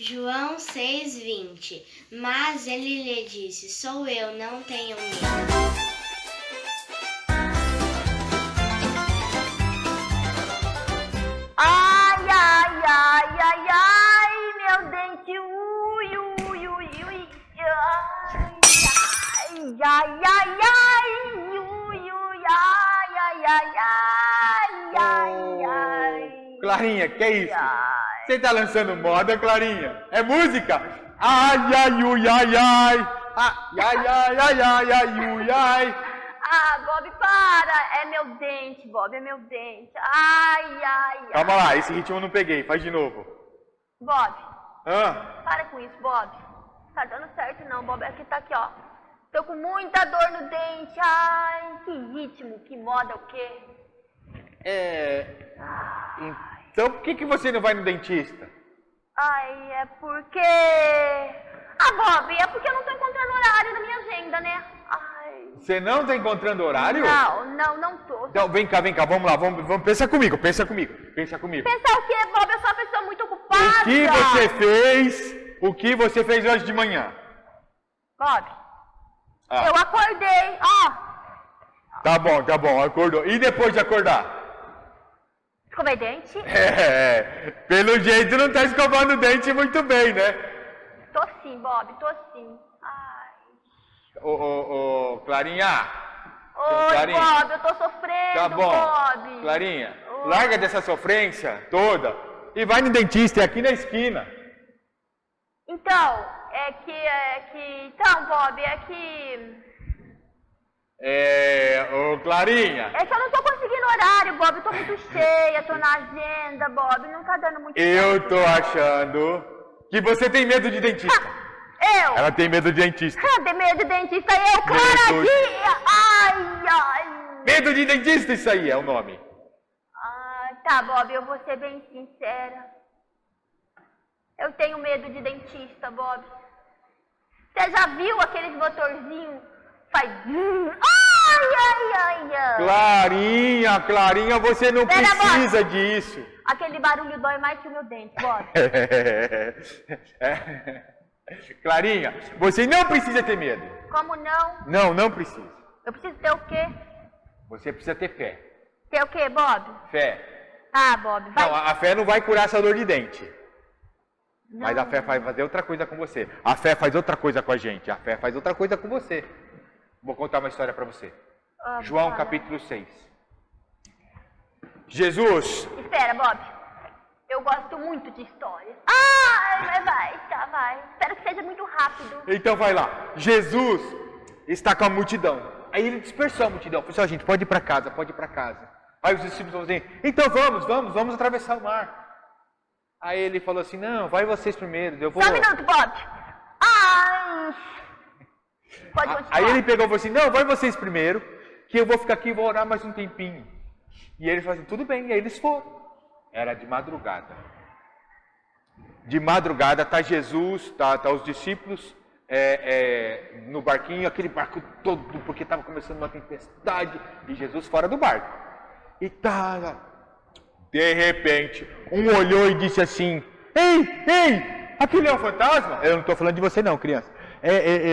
João 6:20. Mas ele lhe disse: sou eu, não tenham medo. Ai, ai, ai, ai, ai, meu dente, ui, ui, ui, ui, ai, ai, ai, ai, ui, ui, ai, ai, ai, ai, ai. Clarinha, que é isso? Você tá lançando moda, Clarinha? É música? Ai, ai, ui, ai, ai. Ai, ai, ai, ai, ai, ai, ui, ai. Ah, Bob, para! É meu dente, Bob, é meu dente. Ai, ai, ai. Calma lá, esse ritmo eu não peguei. Faz de novo. Bob, Ah, para com isso, Bob. Tá dando certo não, Bob. Aqui tá aqui, ó. Tô com muita dor no dente. Ai, que ritmo, que moda, o quê? Então por que você não vai no dentista? Ai, é porque... Ah, Bob, é porque eu não tô encontrando horário na minha agenda, né? Ai... Você não tá encontrando horário? Não tô. Então, vem cá, vamos lá, vamos, pensa comigo. Pensar o quê, Bob? Eu sou uma pessoa muito ocupada. O que você fez hoje de manhã? Bob, eu acordei, ó. Tá bom, acordou. E depois de acordar? Escovei dente? Pelo jeito não tá escovando o dente muito bem, né? Tô sim, Bob, tô sim. Ai. Clarinha. Oi, Clarinha. Bob, eu tô sofrendo, Tá bom, Bob. Clarinha, Oi. larga dessa sofrência toda e vai no dentista, é aqui na esquina. Então, Bob, Clarinha. É que eu não tô conseguindo horário, Bob, eu tô muito cheia, tô na agenda, Bob, não tá dando muito Eu certo. tô achando que você tem medo de dentista. Eu? Ela tem medo de dentista. Tem medo de dentista, eu, cara, ai. Medo de dentista, isso aí é o nome. Tá, Bob, eu vou ser bem sincera. Eu tenho medo de dentista, Bob. Você já viu aqueles motorzinhos? Faz... Ai. Clarinha, você não Pera, precisa Bob. disso. Aquele barulho dói mais que o meu dente, Bob. Clarinha, você não precisa ter medo. Como não? Não precisa. Eu preciso ter o quê? Você precisa ter fé. Ter o quê, Bob? Fé. Ah, Bob, vai. Não, a fé não vai curar essa dor de dente. Não. Mas a fé vai fazer outra coisa com você. A fé faz outra coisa com a gente. A fé faz outra coisa com você. Vou contar uma história para você. João fala. capítulo 6. Jesus. Espera, Bob. Eu gosto muito de histórias. Vai. Espero que seja muito rápido. Então vai lá. Jesus está com a multidão. Aí ele dispersou a multidão. Falou assim, gente, pode ir para casa. Aí os discípulos falaram assim, então vamos atravessar o mar. Aí ele falou assim, não, vai vocês primeiro, eu vou... Só um minuto, Bob. Ai. Pode continuar. Aí ele pegou e falou assim, não, vai vocês primeiro, que eu vou ficar aqui e vou orar mais um tempinho. E ele falou assim, tudo bem, e aí eles foram. Era de madrugada. De madrugada tá Jesus, tá os discípulos no barquinho, aquele barco todo, porque estava começando uma tempestade, e Jesus fora do barco. E de repente, um olhou e disse assim, ei, aquele é um fantasma? Eu não estou falando de você não, criança.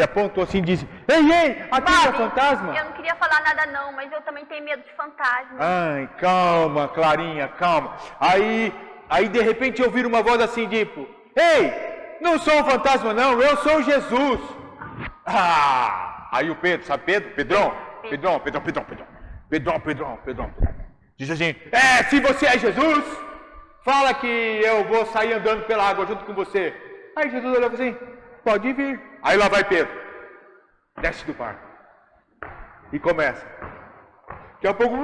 Apontou assim e disse, ei, aquele é um fantasma? Eu não queria falar nada não, mas eu também tenho medo de fantasma. Ai, calma, Clarinha, calma. Aí de repente eu ouvi uma voz assim, tipo, ei, não sou um fantasma não, eu sou Jesus. Aí o Pedro, sabe Pedrão? Diz assim, se você é Jesus, fala que eu vou sair andando pela água junto com você. Aí Jesus olhou assim, pode vir. Aí lá vai Pedro, desce do barco e começa. Daqui a pouco,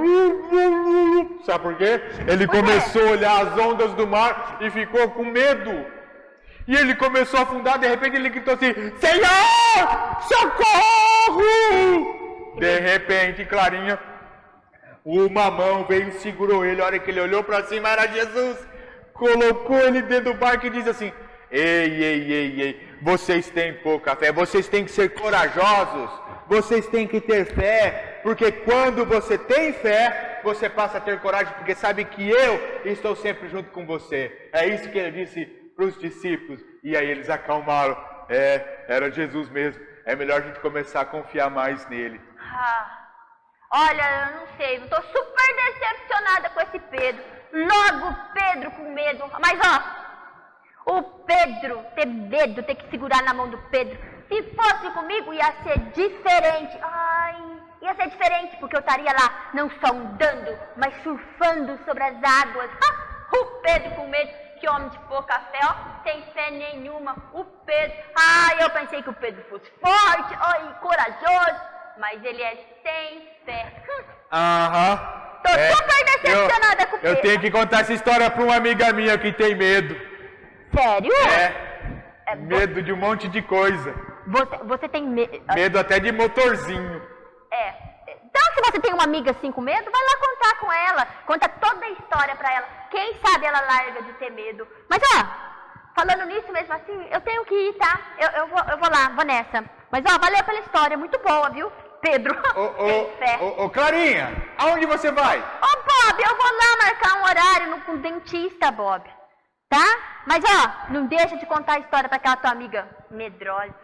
sabe por quê? Ele começou a olhar as ondas do mar e ficou com medo. E ele começou a afundar, de repente ele gritou assim, Senhor, socorro! De repente, Clarinha, uma mão veio e segurou ele. A hora que ele olhou para cima era Jesus. Colocou ele dentro do barco e disse assim, ei, vocês têm pouca fé, vocês têm que ser corajosos, vocês têm que ter fé, porque quando você tem fé, você passa a ter coragem, porque sabe que eu estou sempre junto com você. É isso que ele disse para os discípulos. E aí eles acalmaram. Era Jesus mesmo. É melhor a gente começar a confiar mais nele. Olha, eu não sei, eu tô super decepcionada com esse Pedro. Logo Pedro com medo. Mas ó, o Pedro ter medo, ter que segurar na mão do Pedro. Se fosse comigo ia ser diferente. Ia ser diferente porque eu estaria lá não só andando, mas surfando sobre as águas. O Pedro com medo, que homem de pouca fé, sem fé nenhuma. O Pedro, eu pensei que o Pedro fosse forte, e corajoso, mas ele é sem fé. Tô super decepcionada com o Pedro. Eu tenho que contar essa história pra uma amiga minha que tem medo. Sério? Medo de um monte de coisa. Você tem medo? Medo até de motorzinho. Então, se você tem uma amiga assim com medo, vai lá contar com ela. Conta toda a história pra ela. Quem sabe ela larga de ter medo. Mas, falando nisso mesmo assim, eu tenho que ir, tá? Eu vou lá, vou nessa. Mas, valeu pela história. Muito boa, viu, Pedro? Tem fé. Ô, Clarinha, aonde você vai? Bob, eu vou lá marcar um horário com o dentista, Bob. Tá? Mas, não deixa de contar a história pra aquela tua amiga medrosa.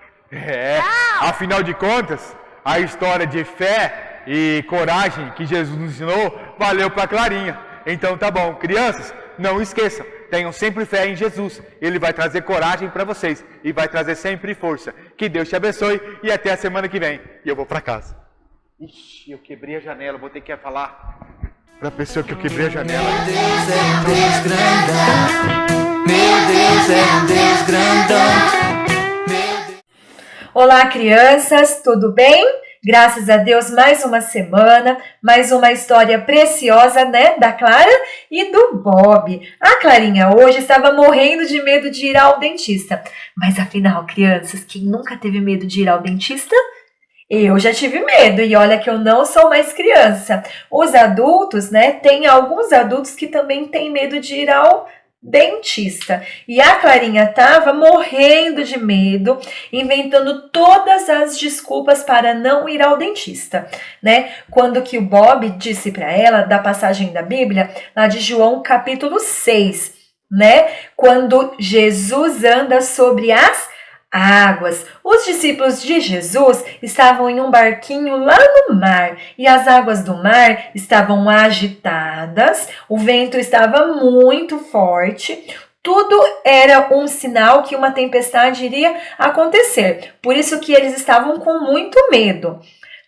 Afinal de contas, a história de fé e coragem que Jesus nos ensinou valeu para Clarinha. Então tá bom, crianças, não esqueçam, tenham sempre fé em Jesus. Ele vai trazer coragem para vocês e vai trazer sempre força. Que Deus te abençoe e até a semana que vem. E eu vou para casa. Ixi, eu quebrei a janela, vou ter que falar para a pessoa que eu quebrei a janela. Meu Deus é um Deus grandão. Meu Deus é um Deus grandão. Olá, crianças, tudo bem? Graças a Deus, mais uma semana, mais uma história preciosa, né, da Clara e do Bob. A Clarinha hoje estava morrendo de medo de ir ao dentista. Mas afinal, crianças, quem nunca teve medo de ir ao dentista? Eu já tive medo e olha que eu não sou mais criança. Os adultos, né, tem alguns adultos que também têm medo de ir ao dentista. E a Clarinha estava morrendo de medo, inventando todas as desculpas para não ir ao dentista, né? Quando que o Bob disse para ela da passagem da Bíblia, lá de João capítulo 6, né? Quando Jesus anda sobre as águas. Os discípulos de Jesus estavam em um barquinho lá no mar e as águas do mar estavam agitadas, o vento estava muito forte, tudo era um sinal que uma tempestade iria acontecer. Por isso que eles estavam com muito medo.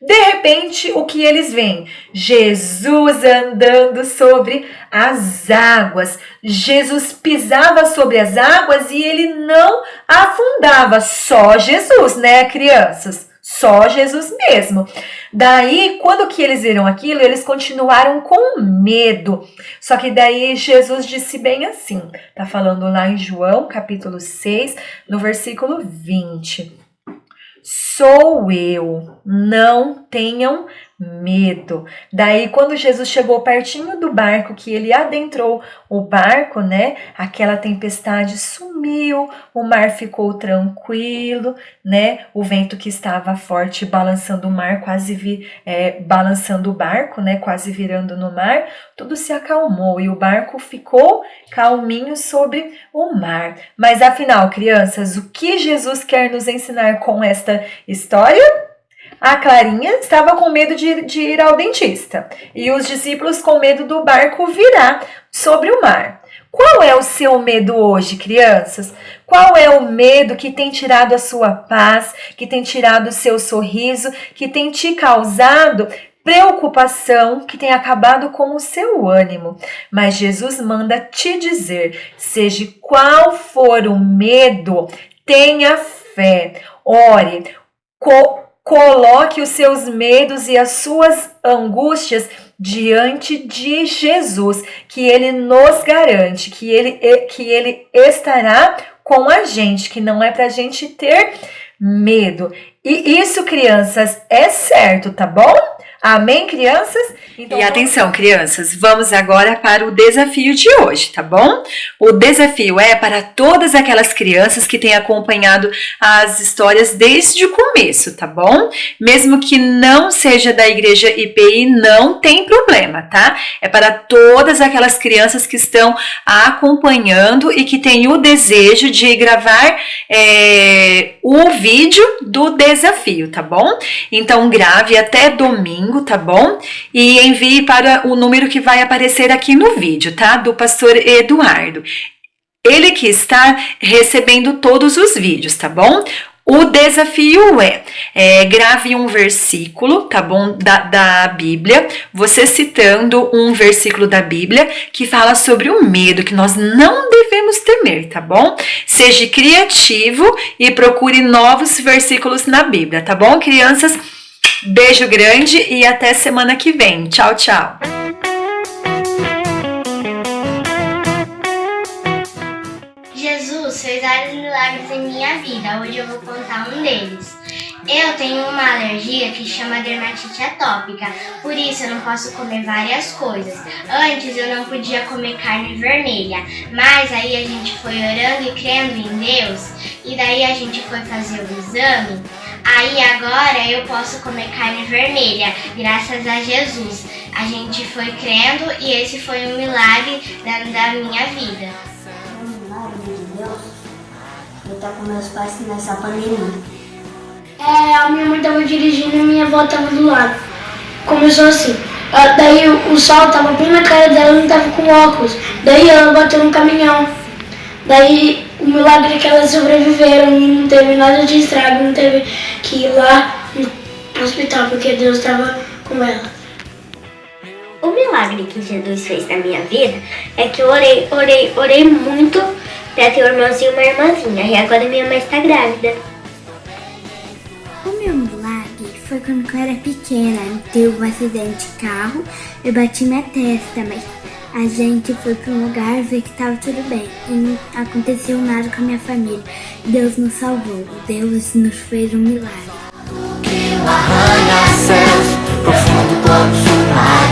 De repente, o que eles veem? Jesus andando sobre as águas. Jesus pisava sobre as águas e ele não afundava. Só Jesus, né, crianças? Só Jesus mesmo. Daí, quando que eles viram aquilo, eles continuaram com medo. Só que daí Jesus disse bem assim. Tá falando lá em João, capítulo 6, no versículo 20. Sou eu, não tenham medo. Daí, quando Jesus chegou pertinho do barco, que ele adentrou o barco, né? Aquela tempestade sumiu, o mar ficou tranquilo, né? O vento que estava forte balançando o mar, balançando o barco, né? Quase virando no mar, tudo se acalmou e o barco ficou calminho sobre o mar. Mas afinal, crianças, o que Jesus quer nos ensinar com esta história? A Clarinha estava com medo de ir ao dentista e os discípulos com medo do barco virar sobre o mar. Qual é o seu medo hoje, crianças? Qual é o medo que tem tirado a sua paz, que tem tirado o seu sorriso, que tem te causado preocupação, que tem acabado com o seu ânimo? Mas Jesus manda te dizer, seja qual for o medo, tenha fé, ore, coloque os seus medos e as suas angústias diante de Jesus, que Ele nos garante, que ele estará com a gente, que não é para a gente ter medo. E isso, crianças, é certo, tá bom? Amém, crianças? Então, e atenção, crianças, vamos agora para o desafio de hoje, tá bom? O desafio é para todas aquelas crianças que têm acompanhado as histórias desde o começo, tá bom? Mesmo que não seja da igreja IPI, não tem problema, tá? É para todas aquelas crianças que estão acompanhando e que têm o desejo de gravar o vídeo do desafio, tá bom? Então grave até domingo, tá bom? E envie para o número que vai aparecer aqui no vídeo, tá? Do pastor Eduardo. Ele que está recebendo todos os vídeos, tá bom? O desafio grave um versículo, tá bom, da Bíblia, você citando um versículo da Bíblia que fala sobre o medo, que nós não devemos temer, tá bom? Seja criativo e procure novos versículos na Bíblia, tá bom, crianças? Beijo grande e até semana que vem. Tchau, tchau! Jesus fez vários milagres em minha vida, hoje eu vou contar um deles. Eu tenho uma alergia que chama dermatite atópica, por isso eu não posso comer várias coisas. Antes eu não podia comer carne vermelha, mas aí a gente foi orando e crendo em Deus, e daí a gente foi fazer o exame. Aí agora eu posso comer carne vermelha, graças a Jesus. A gente foi crendo e esse foi um milagre da minha vida. Eu tô com meus pais nessa pandemia. A minha mãe tava dirigindo e minha avó tava do lado. Começou assim. Daí o sol tava bem na cara dela, não tava com óculos. Daí ela bateu no caminhão. Daí o milagre é que elas sobreviveram e não teve nada de estrago, não teve que ir lá no hospital porque Deus estava com ela. O milagre que Jesus fez na minha vida é que eu orei muito pra ter um irmãozinho e uma irmãzinha. E agora minha mãe está grávida. O meu milagre foi quando eu era pequena. Teve um acidente de carro, eu bati minha testa, mas a gente foi para um lugar ver que estava tudo bem. E não aconteceu nada com a minha família. Deus nos salvou. Deus nos fez um milagre. Que o arranha-céus, profundo como o mar,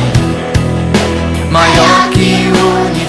maior que o universo.